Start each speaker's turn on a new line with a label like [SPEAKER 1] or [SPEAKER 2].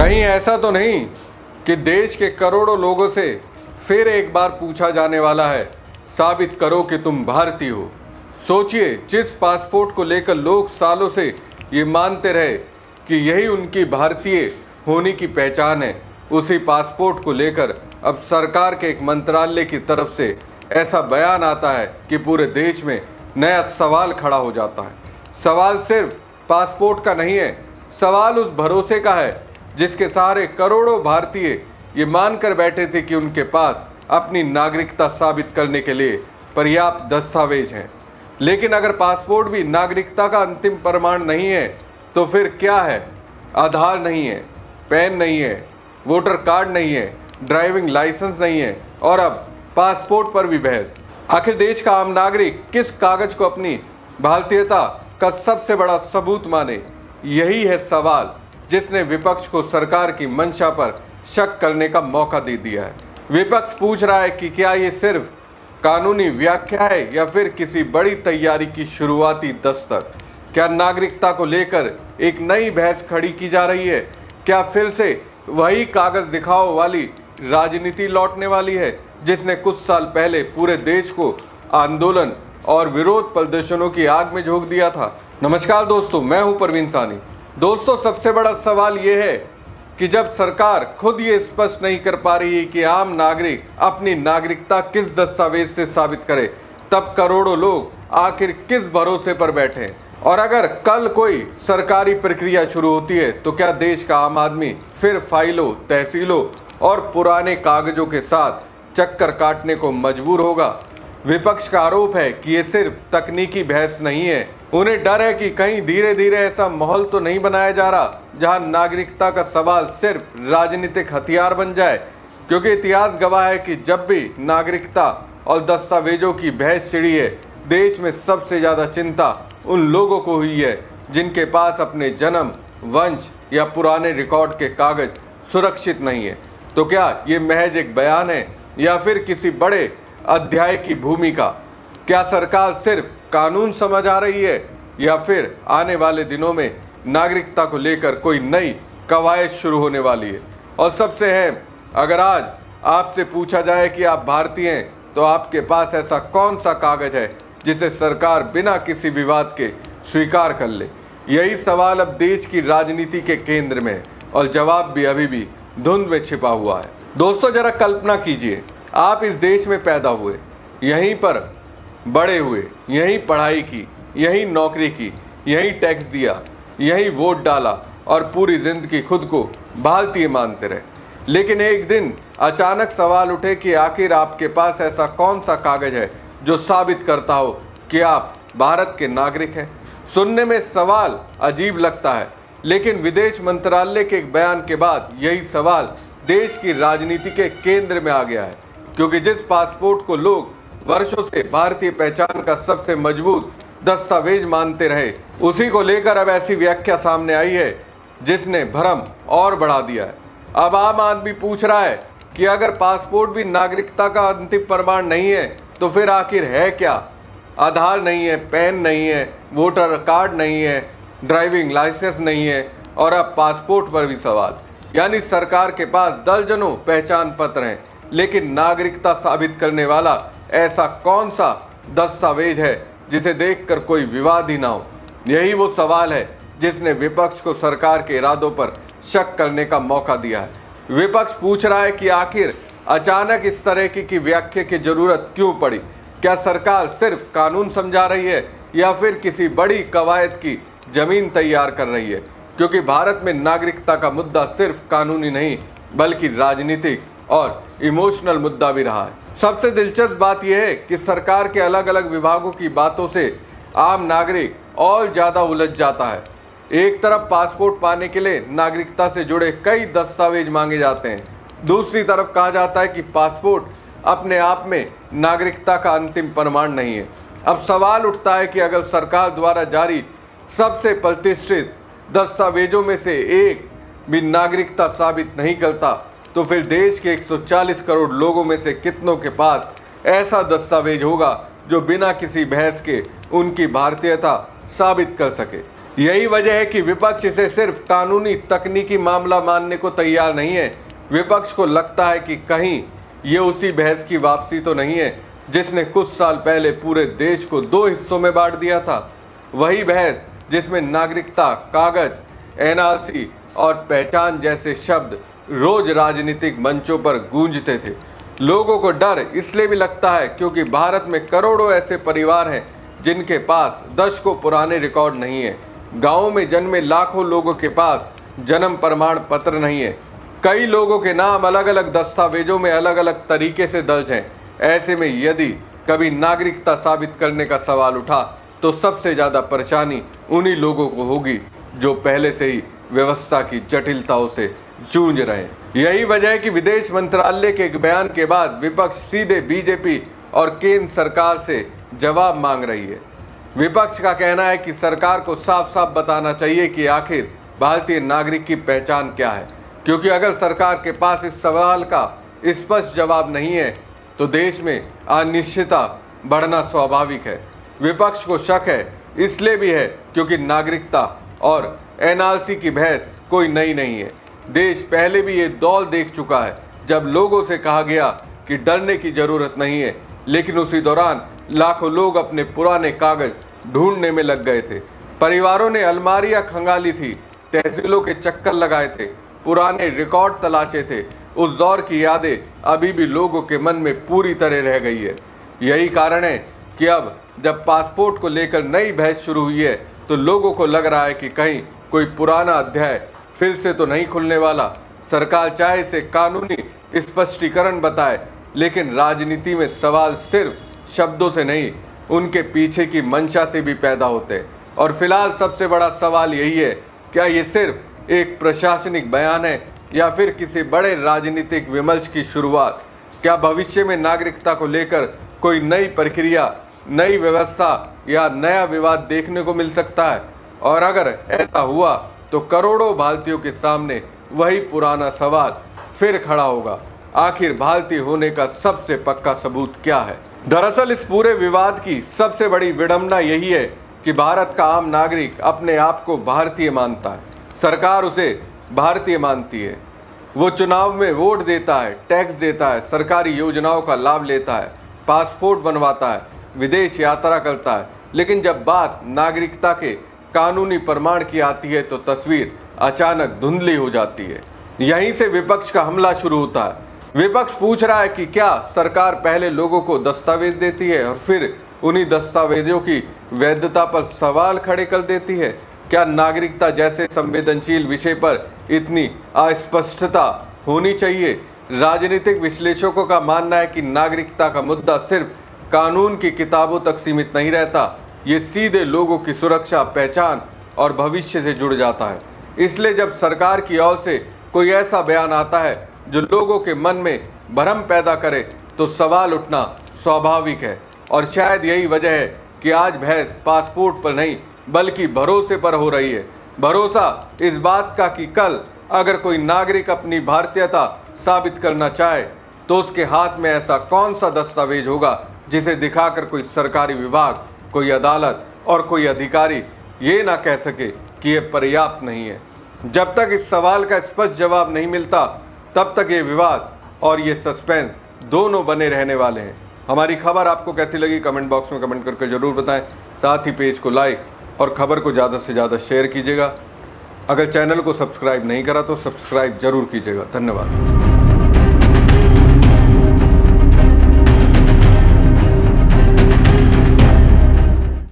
[SPEAKER 1] कहीं ऐसा तो नहीं कि देश के करोड़ों लोगों से फिर एक बार पूछा जाने वाला है, साबित करो कि तुम भारतीय हो। सोचिए, जिस पासपोर्ट को लेकर लोग सालों से ये मानते रहे कि यही उनकी भारतीय होने की पहचान है, उसी पासपोर्ट को लेकर अब सरकार के एक मंत्रालय की तरफ से ऐसा बयान आता है कि पूरे देश में नया सवाल खड़ा हो जाता है। सवाल सिर्फ पासपोर्ट का नहीं है, सवाल उस भरोसे का है जिसके सहारे करोड़ों भारतीय ये मानकर बैठे थे कि उनके पास अपनी नागरिकता साबित करने के लिए पर्याप्त दस्तावेज हैं। लेकिन अगर पासपोर्ट भी नागरिकता का अंतिम प्रमाण नहीं है तो फिर क्या है? आधार नहीं है, पैन नहीं है, वोटर कार्ड नहीं है, ड्राइविंग लाइसेंस नहीं है और अब पासपोर्ट पर भी बहस। आखिर देश का आम नागरिक किस कागज को अपनी भारतीयता का सबसे बड़ा सबूत माने? यही है सवाल जिसने विपक्ष को सरकार की मंशा पर शक करने का मौका दे दिया है। विपक्ष पूछ रहा है कि क्या ये सिर्फ कानूनी व्याख्या है या फिर किसी बड़ी तैयारी की शुरुआती दस्तक? क्या नागरिकता को लेकर एक नई बहस खड़ी की जा रही है? क्या फिर से वही कागज दिखाओ वाली राजनीति लौटने वाली है जिसने कुछ साल पहले पूरे देश को आंदोलन और विरोध प्रदर्शनों की आग में झोंक दिया था? नमस्कार दोस्तों, मैं हूं परवीन सानी। दोस्तों, सबसे बड़ा सवाल ये है कि जब सरकार खुद ये स्पष्ट नहीं कर पा रही है कि आम नागरिक अपनी नागरिकता किस दस्तावेज से साबित करे, तब करोड़ों लोग आखिर किस भरोसे पर बैठे हैं? और अगर कल कोई सरकारी प्रक्रिया शुरू होती है तो क्या देश का आम आदमी फिर फाइलों, तहसीलों और पुराने कागजों के साथ चक्कर काटने को मजबूर होगा? विपक्ष का आरोप है कि ये सिर्फ तकनीकी बहस नहीं है, उन्हें डर है कि कहीं धीरे धीरे ऐसा माहौल तो नहीं बनाया जा रहा जहां नागरिकता का सवाल सिर्फ राजनीतिक हथियार बन जाए। क्योंकि इतिहास गवाह है कि जब भी नागरिकता और दस्तावेजों की बहस छिड़ी है, देश में सबसे ज़्यादा चिंता उन लोगों को हुई है जिनके पास अपने जन्म, वंश या पुराने रिकॉर्ड के कागज सुरक्षित नहीं है। तो क्या ये महज एक बयान है या फिर किसी बड़े अध्याय की भूमिका? क्या सरकार सिर्फ कानून समझ आ रही है या फिर आने वाले दिनों में नागरिकता को लेकर कोई नई कवायद शुरू होने वाली है? और सबसे अहम, अगर आज आपसे पूछा जाए कि आप भारतीय हैं तो आपके पास ऐसा कौन सा कागज है जिसे सरकार बिना किसी विवाद के स्वीकार कर ले? यही सवाल अब देश की राजनीति के केंद्र में है और जवाब भी अभी भी धुंध में छिपा हुआ है। दोस्तों, जरा कल्पना कीजिए, आप इस देश में पैदा हुए, यहीं पर बड़े हुए, यहीं पढ़ाई की, यहीं नौकरी की, यहीं टैक्स दिया, यहीं वोट डाला और पूरी जिंदगी खुद को भारतीय मानते रहे। लेकिन एक दिन अचानक सवाल उठे कि आखिर आपके पास ऐसा कौन सा कागज है जो साबित करता हो कि आप भारत के नागरिक हैं? सुनने में सवाल अजीब लगता है, लेकिन विदेश मंत्रालय के एक बयान के बाद यही सवाल देश की राजनीति के केंद्र में आ गया है। क्योंकि जिस पासपोर्ट को लोग वर्षों से भारतीय पहचान का सबसे मजबूत दस्तावेज मानते रहे, उसी को लेकर अब ऐसी व्याख्या सामने आई है जिसने भ्रम और बढ़ा दिया है। अब आम आदमी पूछ रहा है कि अगर पासपोर्ट भी नागरिकता का अंतिम प्रमाण नहीं है तो फिर आखिर है क्या? आधार नहीं है, पैन नहीं है, वोटर कार्ड नहीं है, ड्राइविंग लाइसेंस नहीं है और अब पासपोर्ट पर भी सवाल। यानी सरकार के पास दर्जनों पहचान पत्र हैं, लेकिन नागरिकता साबित करने वाला ऐसा कौन सा दस्तावेज है जिसे देखकर कोई विवाद ही ना हो? यही वो सवाल है जिसने विपक्ष को सरकार के इरादों पर शक करने का मौका दिया है। विपक्ष पूछ रहा है कि आखिर अचानक इस तरह की व्याख्या की जरूरत क्यों पड़ी? क्या सरकार सिर्फ कानून समझा रही है या फिर किसी बड़ी कवायद की जमीन तैयार कर रही है? क्योंकि भारत में नागरिकता का मुद्दा सिर्फ कानूनी नहीं बल्कि राजनीतिक और इमोशनल मुद्दा भी रहा है। सबसे दिलचस्प बात यह है कि सरकार के अलग अलग विभागों की बातों से आम नागरिक और ज़्यादा उलझ जाता है। एक तरफ पासपोर्ट पाने के लिए नागरिकता से जुड़े कई दस्तावेज मांगे जाते हैं, दूसरी तरफ कहा जाता है कि पासपोर्ट अपने आप में नागरिकता का अंतिम प्रमाण नहीं है। अब सवाल उठता है कि अगर सरकार द्वारा जारी सबसे प्रतिष्ठित दस्तावेजों में से एक भी नागरिकता साबित नहीं करता तो फिर देश के 140 करोड़ लोगों में से कितनों के पास ऐसा दस्तावेज होगा जो बिना किसी बहस के उनकी भारतीयता साबित कर सके? यही वजह है कि विपक्ष इसे सिर्फ कानूनी तकनीकी मामला मानने को तैयार नहीं है। विपक्ष को लगता है कि कहीं ये उसी बहस की वापसी तो नहीं है जिसने कुछ साल पहले पूरे देश को दो हिस्सों में बांट दिया था। वही बहस जिसमें नागरिकता, कागज, एनआरसी और पहचान जैसे शब्द रोज राजनीतिक मंचों पर गूंजते थे। लोगों को डर इसलिए भी लगता है क्योंकि भारत में करोड़ों ऐसे परिवार हैं जिनके पास दशकों पुराने रिकॉर्ड नहीं है। गाँव में जन्मे लाखों लोगों के पास जन्म प्रमाण पत्र नहीं है। कई लोगों के नाम अलग अलग दस्तावेजों में अलग अलग तरीके से दर्ज हैं। ऐसे में यदि कभी नागरिकता साबित करने का सवाल उठा तो सबसे ज़्यादा परेशानी उन्हीं लोगों को होगी जो पहले से ही व्यवस्था की जटिलताओं से जूझ रहे हैं। यही वजह है कि विदेश मंत्रालय के एक बयान के बाद विपक्ष सीधे बीजेपी और केंद्र सरकार से जवाब मांग रही है। विपक्ष का कहना है कि सरकार को साफ साफ बताना चाहिए कि आखिर भारतीय नागरिक की पहचान क्या है, क्योंकि अगर सरकार के पास इस सवाल का स्पष्ट जवाब नहीं है तो देश में अनिश्चितता बढ़ना स्वाभाविक है। विपक्ष को शक है, इसलिए भी है क्योंकि नागरिकता और एनआरसी की बहस कोई नई नहीं है। देश पहले भी ये दौर देख चुका है जब लोगों से कहा गया कि डरने की ज़रूरत नहीं है, लेकिन उसी दौरान लाखों लोग अपने पुराने कागज ढूंढने में लग गए थे। परिवारों ने अलमारियां खंगाली थी, तहसीलों के चक्कर लगाए थे, पुराने रिकॉर्ड तलाशे थे। उस दौर की यादें अभी भी लोगों के मन में पूरी तरह रह गई है। यही कारण है कि अब जब पासपोर्ट को लेकर नई बहस शुरू हुई है तो लोगों को लग रहा है कि कहीं कोई पुराना अध्याय फिर से तो नहीं खुलने वाला। सरकार चाहे इसे कानूनी स्पष्टीकरण बताए, लेकिन राजनीति में सवाल सिर्फ शब्दों से नहीं, उनके पीछे की मंशा से भी पैदा होते हैं। और फिलहाल सबसे बड़ा सवाल यही है, क्या ये सिर्फ एक प्रशासनिक बयान है या फिर किसी बड़े राजनीतिक विमर्श की शुरुआत? क्या भविष्य में नागरिकता को लेकर कोई नई प्रक्रिया, नई व्यवस्था या नया विवाद देखने को मिल सकता है? और अगर ऐसा हुआ तो करोड़ों भारतीयों के सामने वही पुराना सवाल फिर खड़ा होगा, आखिर भारतीय होने का सबसे पक्का सबूत क्या है? दरअसल इस पूरे विवाद की सबसे बड़ी विडंबना यही है कि भारत का आम नागरिक अपने आप को भारतीय मानता है, सरकार उसे भारतीय मानती है। वो चुनाव में वोट देता है, टैक्स देता है, सरकारी योजनाओं का लाभ लेता है, पासपोर्ट बनवाता है, विदेश यात्रा करता है, लेकिन जब बात नागरिकता के कानूनी प्रमाण की आती है तो तस्वीर अचानक धुंधली हो जाती है। यहीं से विपक्ष का हमला शुरू होता है। विपक्ष पूछ रहा है कि क्या सरकार पहले लोगों को दस्तावेज देती है और फिर उन्हीं दस्तावेजों की वैधता पर सवाल खड़े कर देती है? क्या नागरिकता जैसे संवेदनशील विषय पर इतनी अस्पष्टता होनी चाहिए? राजनीतिक विश्लेषकों का मानना है कि नागरिकता का मुद्दा सिर्फ कानून की किताबों तक सीमित नहीं रहता, ये सीधे लोगों की सुरक्षा, पहचान और भविष्य से जुड़ जाता है। इसलिए जब सरकार की ओर से कोई ऐसा बयान आता है जो लोगों के मन में भ्रम पैदा करे तो सवाल उठना स्वाभाविक है। और शायद यही वजह है कि आज बहस पासपोर्ट पर नहीं बल्कि भरोसे पर हो रही है। भरोसा इस बात का कि कल अगर कोई नागरिक अपनी भारतीयता साबित करना चाहे तो उसके हाथ में ऐसा कौन सा दस्तावेज होगा जिसे दिखाकर कोई सरकारी विभाग, कोई अदालत और कोई अधिकारी ये ना कह सके कि ये पर्याप्त नहीं है। जब तक इस सवाल का स्पष्ट जवाब नहीं मिलता तब तक ये विवाद और ये सस्पेंस दोनों बने रहने वाले हैं। हमारी खबर आपको कैसी लगी कमेंट बॉक्स में कमेंट करके ज़रूर बताएं। साथ ही पेज को लाइक और खबर को ज़्यादा से ज़्यादा शेयर कीजिएगा। अगर चैनल को सब्सक्राइब नहीं करा तो सब्सक्राइब जरूर कीजिएगा। धन्यवाद।